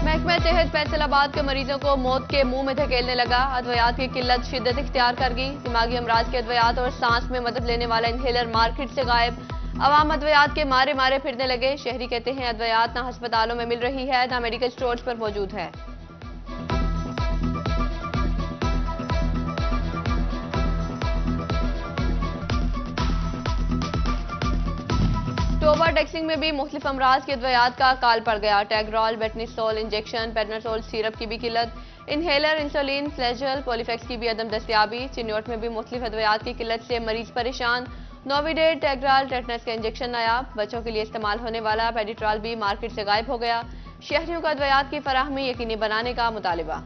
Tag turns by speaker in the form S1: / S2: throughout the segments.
S1: महकमा सेहत फैसलाबाद के मरीजों को मौत के मुंह में धकेलने लगा। अद्वियात की किल्लत शिद्दत इख्तियार कर गई। दिमागी अमराज के अद्वियात और सांस में मदद लेने वाला इनहेलर मार्केट से गायब। अवाम अद्वियात के मारे मारे फिरने लगे। शहरी कहते हैं अद्वियात ना अस्पतालों में मिल रही है ना मेडिकल स्टोर्स पर मौजूद है। टोबा टैक्सिंग में भी मुख्तलिफ अमराज के अद्वियात का काल पड़ गया। टैगरॉल, बेटनीसोल इंजेक्शन, पेडनासोल सिरप की भी किल्लत, इनहेलर, इंसुलिन, फ्लैजल, पॉलीफेक्स की भी अदम दस्तियाबी। चिन्योट में भी मुख्तलिफ अद्वियात की किल्लत से मरीज परेशान। नोविडेट, टैगराल, टेटनस का इंजेक्शन नायाब। बच्चों के लिए इस्तेमाल होने वाला पेडिट्रॉल भी मार्केट से गायब हो गया। शहरियों का अद्वियात की फराहमी यकीनी बनाने का मुतालिबा।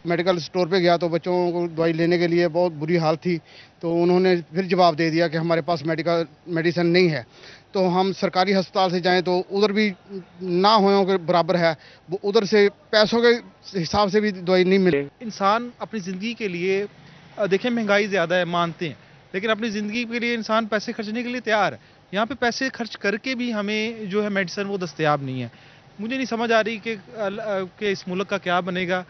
S2: मेडिकल स्टोर पे गया तो बच्चों को दवाई लेने के लिए बहुत बुरी हालत थी, तो उन्होंने फिर जवाब दे दिया कि हमारे पास मेडिसिन नहीं है। तो हम सरकारी अस्पताल से जाएं तो उधर भी ना होने के बराबर है, उधर से पैसों के हिसाब से भी दवाई नहीं मिले।
S3: इंसान अपनी ज़िंदगी के लिए देखें महंगाई ज़्यादा है मानते हैं, लेकिन अपनी ज़िंदगी के लिए इंसान पैसे खर्चने के लिए तैयार है। यहाँ पे पैसे खर्च करके भी हमें जो है मेडिसिन वो दस्तयाब नहीं है। मुझे नहीं समझ आ रही कि इस मुल्क का क्या बनेगा।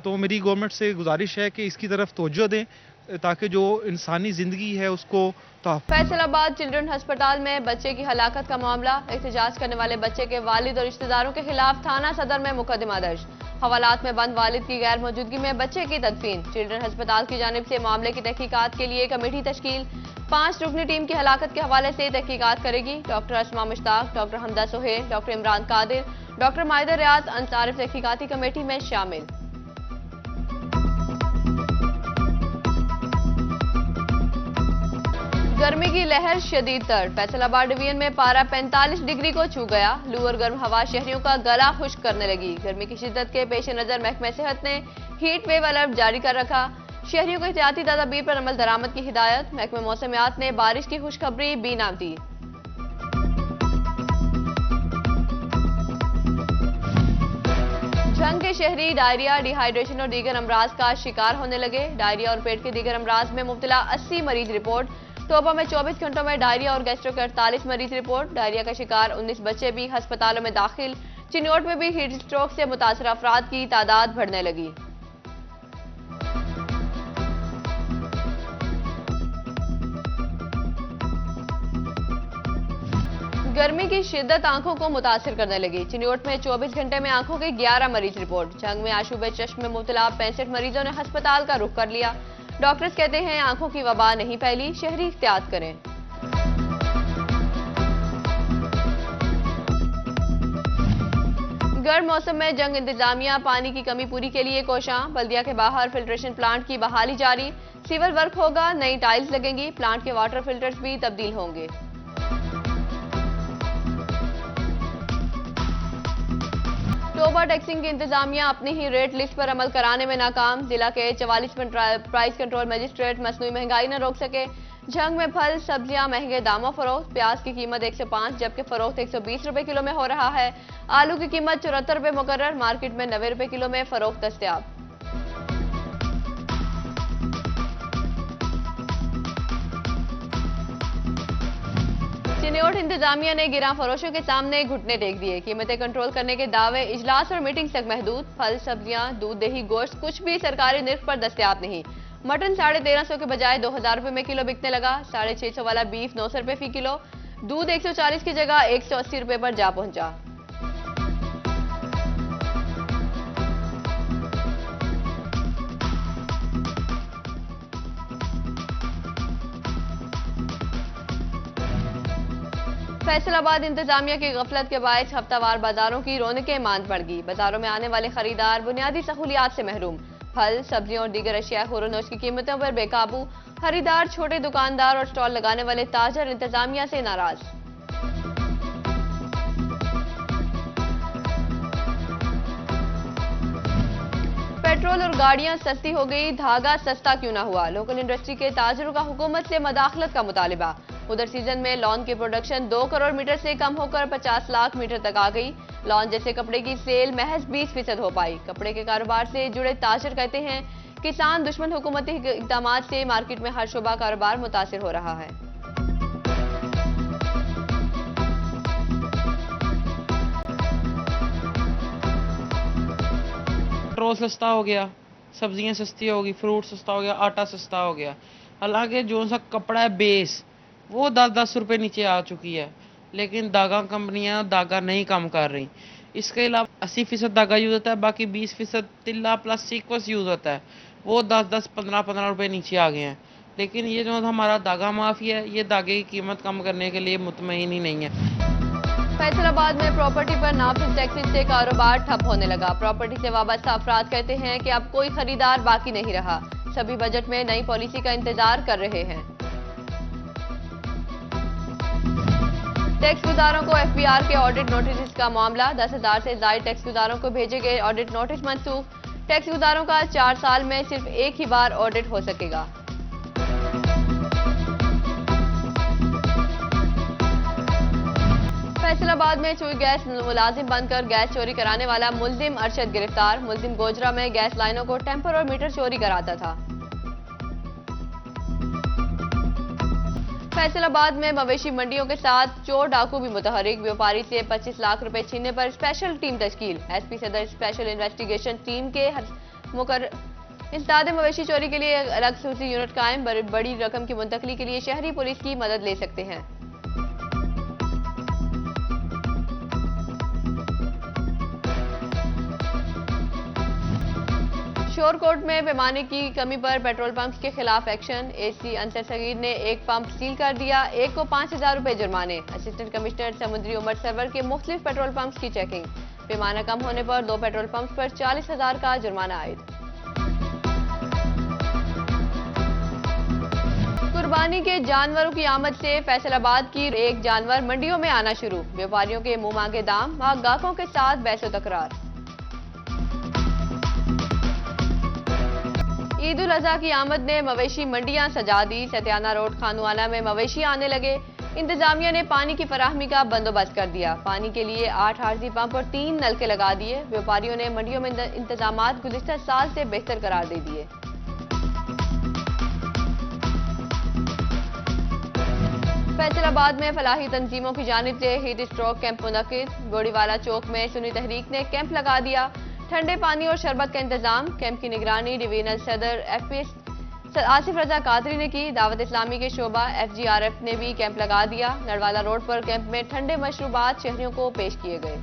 S3: तो मेरी गवर्नमेंट से गुजारिश है कि इसकी तरफ तवज्जो दें ताकि जो इंसानी ज़िंदगी है उसको
S1: फैसलाबाद चिल्ड्रन अस्पताल में बच्चे की हलाकत का मामला। एहतजाज करने वाले बच्चे के वालिद और रिश्तेदारों के खिलाफ थाना सदर में मुकदमा दर्ज। हवालात में बंद वालिद की गैर मौजूदगी में बच्चे की तदफीन। चिल्ड्रन अस्पताल की जानिब से मामले की तहकीकात के लिए कमेटी तश्कील। 5 रुकनी टीम की हलाकत के हवाले से तहकीकात करेगी। Doctor Asma Mushtaq, doctor Hamda Sohail, doctor Imran Qadir, doctor Mahida Riyad Ansarif तहकीकाती कमेटी में शामिल। गर्मी की लहर शदीद तर। फैसलाबाद डिवीजन में पारा 45 डिग्री को छू गया। लू और गर्म हवा शहरियों का गला खुश्क करने लगी। गर्मी की शिद्दत के पेश नजर महकमा सेहत ने हीट वेव अलर्ट जारी कर रखा। शहरियों को एहतियाती तदाबीर पर अमल दरामद की हिदायत। महकमा मौसमियात ने बारिश की खुशखबरी भी नाम दी। झंग के शहरी डायरिया, डिहाइड्रेशन और दीगर अमराज का शिकार होने लगे। डायरिया और पेट के दीगर अमराज में मुब्तला 80 मरीज रिपोर्ट। टोबा में 24 घंटों में डायरिया और गैस्ट्रो के 48 मरीज रिपोर्ट। डायरिया का शिकार 19 बच्चे भी अस्पतालों में दाखिल। चिन्योट में भी हीट स्ट्रोक से मुतासर अफराद की तादाद बढ़ने लगी। गर्मी की शिद्दत आंखों को मुतासर करने लगी। चिन्योट में 24 घंटे में आंखों के 11 मरीज रिपोर्ट। झंग में आशूबे चश्म में मुब्तला 65 मरीजों ने अस्पताल का रुख कर लिया। डॉक्टर्स कहते हैं आंखों की वबा नहीं फैली, शहरी एहतियात करें। गर्म मौसम में जंग इंतजामिया पानी की कमी पूरी के लिए कोशां। बल्दिया के बाहर फिल्ट्रेशन प्लांट की बहाली जारी। सिविल वर्क होगा, नई टाइल्स लगेंगी। प्लांट के वाटर फिल्टर्स भी तब्दील होंगे। टोबा टैक्सिंग की इंतजामिया अपनी ही रेट लिस्ट पर अमल कराने में नाकाम। जिला के 44 प्राइस कंट्रोल मजिस्ट्रेट मसनूई महंगाई न रोक सके। झंग में फल सब्जियां महंगे दामों फरोख्त। प्याज की कीमत 105 जबकि फरोख्त 120 रुपए किलो में हो रहा है। आलू की कीमत 74 रुपए मुकर्रर। मार्केट में 90 रुपए किलो में फरोख्त दस्तयाब। चिन्योट इंतजामिया ने गिरां फरोशों के सामने घुटने टेक दिए। कीमतें कंट्रोल करने के दावे इजलास और मीटिंग तक महदूद। फल सब्जियां दूध दही गोश्त कुछ भी सरकारी निर्ख पर दस्तयाब नहीं। मटन 1350 के बजाय 2000 रुपए में किलो बिकने लगा। 650 वाला बीफ 900 रुपए फी किलो। दूध 140 की जगह 180 रुपए पर जा पहुंचा। फैसलाबाद इंतजामिया की गफलत के बायस हफ्तावार बाजारों की रौनकें मांद पड़ गई। बाजारों में आने वाले खरीदार बुनियादी सहूलियात से महरूम। फल सब्जियों और दीगर अशिया खुरनोश की कीमतों पर बेकाबू। खरीदार, छोटे दुकानदार और स्टॉल लगाने वाले ताजर इंतजामिया से नाराज। पेट्रोल और गाड़ियां सस्ती हो गई, धागा सस्ता क्यों ना हुआ। लोकल इंडस्ट्री के ताजरों का हुकूमत से मदाखलत का मुतालिबा। उधर सीजन में लॉन की प्रोडक्शन 2 करोड़ मीटर से कम होकर 50 लाख मीटर तक आ गई। लॉन जैसे कपड़े की सेल महज 20% हो पाई। कपड़े के कारोबार से जुड़े ताजर कहते हैं किसान दुश्मन हुकूमती इक़दाम से मार्केट में हर शोबा कारोबार मुतासिर हो रहा है।
S4: पेट्रोल सस्ता हो गया, सब्जियां सस्ती होगी, फ्रूट सस्ता हो गया, आटा सस्ता हो गया। हालांकि जो सा कपड़ा है बेस वो 10-10 रुपए नीचे आ चुकी है, लेकिन धागा कंपनियां धागा नहीं कम कर रही। इसके अलावा 80% धागा यूज होता है, बाकी 20% तिल्ला प्लस सीक्वेंस यूज होता है, वो 10-10 15-15 रुपए नीचे आ गए हैं। लेकिन ये जो हमारा धागा माफिया है, ये धागे की कीमत कम करने के लिए मुतमईन ही नहीं है।
S1: फैसलाबाद में प्रॉपर्टी पर नाफिज टैक्सेस से कारोबार ठप होने लगा। प्रॉपर्टी से वाबस्ता अफराद कहते हैं कि अब कोई खरीदार बाकी नहीं रहा। सभी बजट में नई पॉलिसी का इंतजार कर रहे हैं। टैक्स गुजारों को एफबीआर के ऑडिट नोटिस का मामला। 10,000 से ज्यादा टैक्स गुजारों को भेजे गए ऑडिट नोटिस मंसूख। टैक्स गुजारों का 4 साल में सिर्फ एक ही बार ऑडिट हो सकेगा। फैसलाबाद में चोरी गैस मुलाजिम बनकर गैस चोरी कराने वाला मुलजिम अरशद गिरफ्तार। मुलजिम गोजरा में गैस लाइनों को टेम्पर और मीटर चोरी कराता था। फैसलाबाद में मवेशी मंडियों के साथ चोर डाकू भी मुतहरिक। व्यापारी से 25 लाख रुपए छीनने पर स्पेशल टीम तश्कील। एसपी सदर स्पेशल इन्वेस्टिगेशन टीम के इंसदाद मवेशी चोरी के लिए अलग सूची यूनिट कायम। बड़ी रकम की मुंतकली के लिए शहरी पुलिस की मदद ले सकते हैं। शोरकोट में पैमाने की कमी पर पेट्रोल पंप के खिलाफ एक्शन। एसी अंतर सगीर ने एक पंप सील कर दिया, एक को 5,000 रुपए जुर्माने। असिस्टेंट कमिश्नर समुद्री उमर सरवर के मुख्तलिफ पेट्रोल पंप्स की चेकिंग। पैमाना कम होने पर 2 पेट्रोल पंप्स पर 40,000 का जुर्माना आयद। कुर्बानी के जानवरों की आमद से फैसलाबाद की एक जानवर मंडियों में आना शुरू। व्यापारियों के मुंह मांगे दाम, ग्राहकों के साथ बहसो तकरार। ईद उल अजहा की आमद ने मवेशी मंडियां सजा दी। सत्याना रोड खानुआना में मवेशी आने लगे। इंतजामिया ने पानी की फराहमी का बंदोबस्त कर दिया। पानी के लिए 8 आरजी पंप और 3 नलके लगा दिए। व्यापारियों ने मंडियों में इंतजामात गुज़िश्ता साल से बेहतर करार दे दिए। फैसलाबाद में फलाही तंजीमों की जानिब से हीट स्ट्रोक कैंप मुनक्किद। गोड़ीवाला चौक में सुन्नी तहरीक ने कैंप लगा दिया। ठंडे पानी और शरबत का इंतजाम। कैंप की निगरानी डिवीजनल सदर एफपीएस आसिफ रजा कादरी ने की। दावत इस्लामी के शोबा एफजीआरएफ ने भी कैंप लगा दिया। नरवाला रोड पर कैंप में ठंडे मशरूबात शहरियों को पेश किए गए।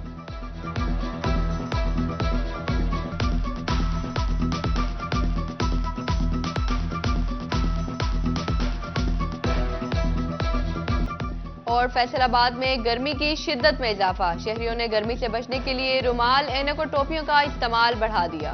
S1: और फैसलाबाद में गर्मी की शिद्दत में इजाफा। शहरियों ने गर्मी से बचने के लिए रुमाल, ऐनक और टोपियों का इस्तेमाल बढ़ा दिया।